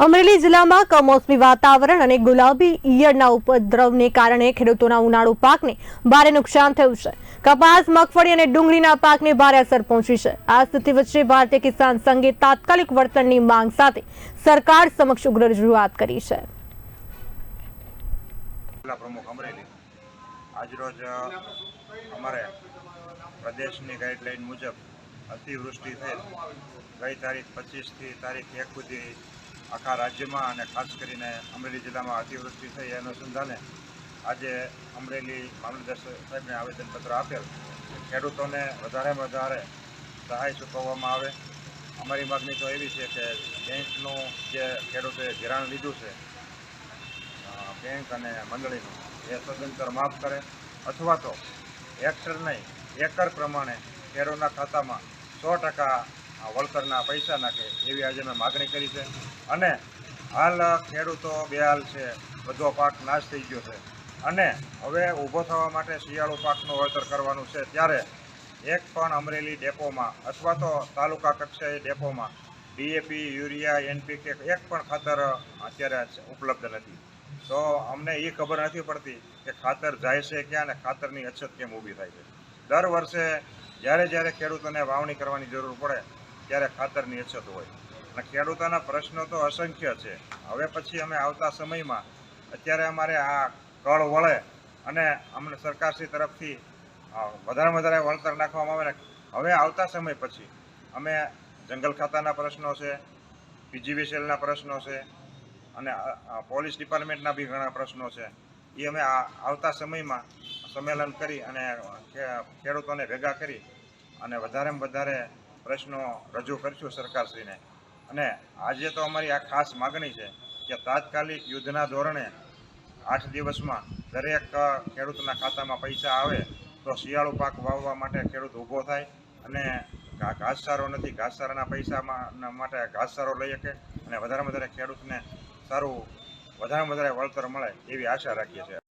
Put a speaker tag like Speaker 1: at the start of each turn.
Speaker 1: અમરેલી જિલ્લામાં કમોસમી વાતાવરણ અને ગુલાબી ઈયળના ઉપદ્રવને કારણે ખેડૂતોના ઉનાળુ પાકને ભારે નુકસાન થયું છે। કપાસ, મગફળી અને ડુંગળીના પાકને ભારે અસર પહોંચી છે। આ સ્થિતિ વચ્ચે ભારતીય કિસાન સંઘે તાત્કાલિક વળતરની માંગ સાથે સરકાર સમક્ષ ઉગ્ર રજૂઆત કરી છે।
Speaker 2: પ્રમુખ અમરેલી આજરોજ અમારે પ્રદેશની ગાઈડલાઈન મુજબ અતિવૃષ્ટિ થયેલ ગઈ તારીખ 25 થી તારીખ 1 સુધી આખા રાજ્યમાં અને ખાસ કરીને અમરેલી જિલ્લામાં અતિવૃષ્ટિ થઈ એ અનુસંધાને આજે અમરેલી મામલતદાર સાહેબને આવેદનપત્ર આપેલ ખેડૂતોને વધારેમાં વધારે સહાય ચૂકવવામાં આવે। અમારી માગણી તો એવી છે કે બેંકનું જે ખેડૂતોએ ધિરાણ લીધું છે બેંક અને મંડળીનું એ સદંતર માફ કરે અથવા તો હેક્ટર નહીં એકર પ્રમાણે ખેડૂતના ખાતામાં 100% વળતરના પૈસા નાખે એવી આજે મેં માગણી કરી છે। અને હાલ ખેડૂતો બેહાલ છે, બધો પાક નાશ થઈ ગયો છે અને હવે ઊભો થવા માટે શિયાળુ પાકનું વાવેતર કરવાનું છે, ત્યારે એક પણ અમરેલી ડેપોમાં અથવા તો તાલુકા કક્ષાએ ડેપોમાં ડીએપી, યુરિયા, એનપીકે એક પણ ખાતર અત્યારે ઉપલબ્ધ નથી। તો અમને એ ખબર નથી પડતી કે ખાતર જાય છે ક્યાં અને ખાતરની અછત કેમ ઊભી થાય છે। દર વર્ષે જ્યારે ખેડૂતોને વાવણી કરવાની જરૂર પડે ત્યારે ખાતરની અછત હોય અને ખેડૂતોના પ્રશ્નો તો અસંખ્ય છે। હવે પછી અમે આવતા સમયમાં અત્યારે અમારે આ કળ વળે અને અમને સરકારશ્રી તરફથી વધારે વળતર નાખવામાં આવે ને હવે આવતા સમય પછી અમે જંગલ ખાતાના પ્રશ્નો છે, પીજીવીસીએલના પ્રશ્નો છે અને પોલીસ ડિપાર્ટમેન્ટના બી ઘણા પ્રશ્નો છે, એ અમે આવતા સમયમાં સંમેલન કરી અને ખેડૂતોને ભેગા કરી અને વધારેમાં વધારે પ્રશ્નો રજૂ કરીશું સરકારશ્રીને। અને આજે તો અમારી આ ખાસ માગણી છે કે તાત્કાલિક યુદ્ધના ધોરણે 8 દિવસમાં દરેક ખેડૂતના ખાતામાં પૈસા આવે તો શિયાળુ પાક વાવવા માટે ખેડૂત ઊભો થાય અને ઘાસચારો નથી, ઘાસચારાના પૈસા માટે ઘાસચારો લઈ શકે અને વધારેમાં વધારે ખેડૂતને સારું વધારે વળતર મળે એવી આશા રાખીએ છીએ।